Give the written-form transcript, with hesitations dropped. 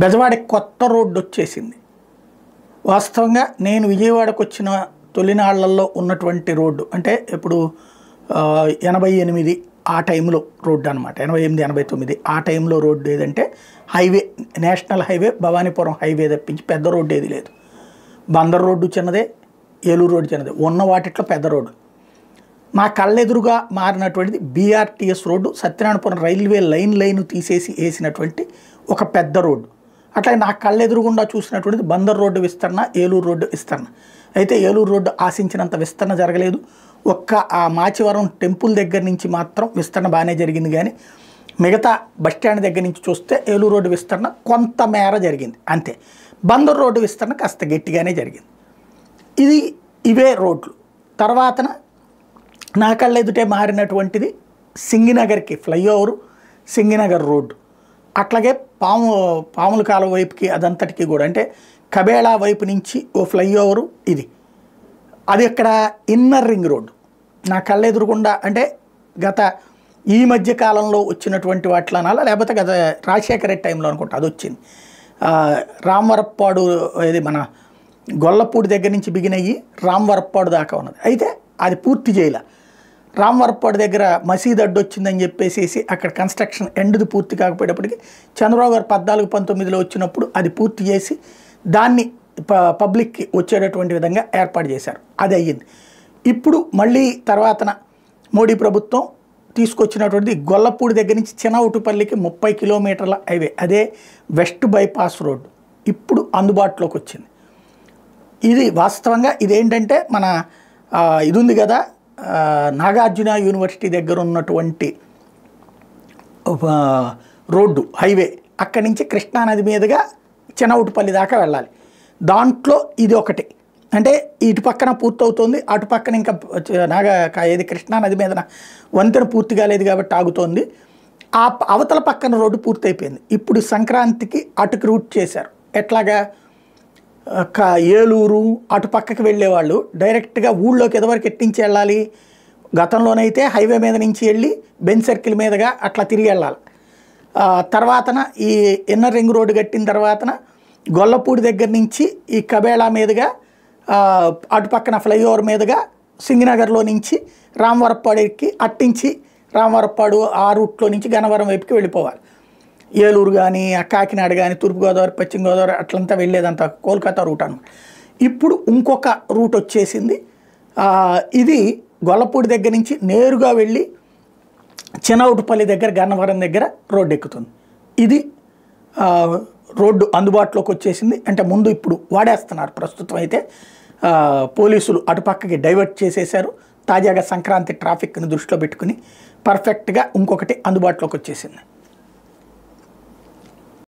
బెజవాడకి కొత్త రోడ్డు వచ్చేసింది. వాస్తవంగా నేను విజయవాడకు వచ్చిన తొలినాళ్లలో ఉన్నటువంటి రోడ్డు అంటే ఇప్పుడు 88 ఆ టైంలో రోడ్డు అనమాట, 88, 89 ఆ టైంలో రోడ్డు ఏదంటే highway, national highway, Bhavanipuram highway తప్పించి పెద్ద రోడ్డు ఏది లేదు. బందర్ రోడ్డు చిన్నదే, ఏలూరు రోడ్డు చిన్నదే, ఉన్న వాటిట్లో పెద్ద రోడ్డు. మా కళ్ళెదురుగా మారినటువంటిది BRTS road, Satyanarayanapuram railway line తీసేసి వేసినటువంటి ఒక పెద్ద రోడ్డు. అట్లా నా కళ్ళెదురుగుండా చూసినటువంటిది బందర్ రోడ్డు విస్తరణ, ఏలూరు రోడ్డు విస్తరణ. అయితే ఏలూరు రోడ్డు ఆశించినంత విస్తరణ జరగలేదు. ఒక్క ఆ మాచివరం టెంపుల్ దగ్గర నుంచి మాత్రం విస్తరణ బాగానే జరిగింది, కానీ మిగతా బస్టాండ్ దగ్గర నుంచి చూస్తే ఏలూరు రోడ్డు విస్తరణ కొంత మేర జరిగింది అంతే. బందర్ రోడ్డు విస్తరణ కాస్త గట్టిగానే జరిగింది. ఇవే రోడ్లు. తర్వాతన నా కళ్ళెదుటే మారినటువంటిది సింగినగర్కి ఫ్లైఓవరు, సింగినగర్ రోడ్డు. అట్లాగే పాముల కాలువ వైపుకి అదంతటికి కూడా అంటే కబేళా వైపు నుంచి ఓ ఫ్లైఓవరు అది ఇక్కడ ఇన్నర్ రింగ్ రోడ్డు. నా కళ్ళెదురుగుండా అంటే ఈ మధ్య కాలంలో వచ్చినటువంటి వాటిలో అనాలా, లేకపోతే గత రాజశేఖర రెడ్డి టైంలో అనుకుంటా అది వచ్చింది. రామవరప్పాడు ఇది మన గొల్లపూడి దగ్గర నుంచి బిగినయ్యి రామవరప్పాడు దాకా ఉన్నది. అయితే అది పూర్తి చేయలే. రామవరప్పాడు దగ్గర మసీద్ అడ్డు వచ్చిందని చెప్పేసి అక్కడ కన్స్ట్రక్షన్ ఎండ్ది పూర్తి కాకపోయేటప్పటికి చంద్రబాబు గారు 14, 19లో వచ్చినప్పుడు అది పూర్తి చేసి దాన్ని పబ్లిక్కి వచ్చేటటువంటి విధంగా ఏర్పాటు చేశారు. అది అయ్యింది. ఇప్పుడు మళ్ళీ తర్వాతన మోడీ ప్రభుత్వం తీసుకొచ్చినటువంటిది గొల్లపూడి దగ్గర నుంచి చినవుటుపల్లికి 30 కిలోమీటర్ల హైవే, అదే వెస్ట్ బైపాస్ రోడ్డు ఇప్పుడు అందుబాటులోకి వచ్చింది. ఇది వాస్తవంగా ఇదేంటంటే మన ఇది ఉంది కదా, నాగార్జున యూనివర్సిటీ దగ్గర ఉన్నటువంటి రోడ్డు హైవే, అక్కడి నుంచి కృష్ణానది మీదుగా చినవుటుపల్లి దాకా వెళ్ళాలి. దాంట్లో ఇది ఒకటి అంటే ఇటు పక్కన పూర్తవుతుంది, అటు పక్కన ఇంకా ఏది కృష్ణానది మీద వంతెన పూర్తి కాలేదు కాబట్టి ఆగుతోంది. ఆ అవతల పక్కన రోడ్డు పూర్తయిపోయింది. ఇప్పుడు సంక్రాంతికి అటుకు రూట్ చేశారు. ఎట్లాగా ఏలూరు అటు పక్కకి వెళ్ళేవాళ్ళు డైరెక్ట్గా ఊళ్ళోకి ఎదవరకు ఎట్టించి వెళ్ళాలి. గతంలోనైతే హైవే మీద నుంచి వెళ్ళి బెంజ్ సర్కిల్ మీదుగా అట్లా తిరిగి వెళ్ళాలి. తర్వాతన ఈ ఇన్నర్ రింగ్ రోడ్డు కట్టిన తర్వాతన గొల్లపూడి దగ్గర నుంచి ఈ కబేళా మీదుగా అటు పక్కన ఫ్లైఓవర్ మీదుగా సింగనగర్లో నుంచి రామవరప్పాడుకి అట్టించి రామవరప్పాడు ఆ రూట్లో నుంచి గన్నవరం వైపుకి వెళ్ళిపోవాలి. ఏలూరు కానీ కాకినాడ కానీ తూర్పుగోదావరి, పశ్చిమ గోదావరి అట్లంతా వెళ్ళేదంతా కోల్కతా రూట్ అనమాట. ఇప్పుడు ఇంకొక రూట్ వచ్చేసింది. ఇది గొల్లపూడి దగ్గర నుంచి నేరుగా వెళ్ళి చినవుటుపల్లి దగ్గర గన్నవరం దగ్గర రోడ్డు ఎక్కుతుంది. ఇది రోడ్డు అందుబాటులోకి వచ్చేసింది. అంటే ముందు ఇప్పుడు వాడేస్తున్నారు. ప్రస్తుతం అయితే పోలీసులు అటుపక్కకి డైవర్ట్ చేసేశారు. తాజాగా సంక్రాంతి ట్రాఫిక్ని దృష్టిలో పెట్టుకుని పర్ఫెక్ట్గా ఇంకొకటి అందుబాటులోకి వచ్చేసింది.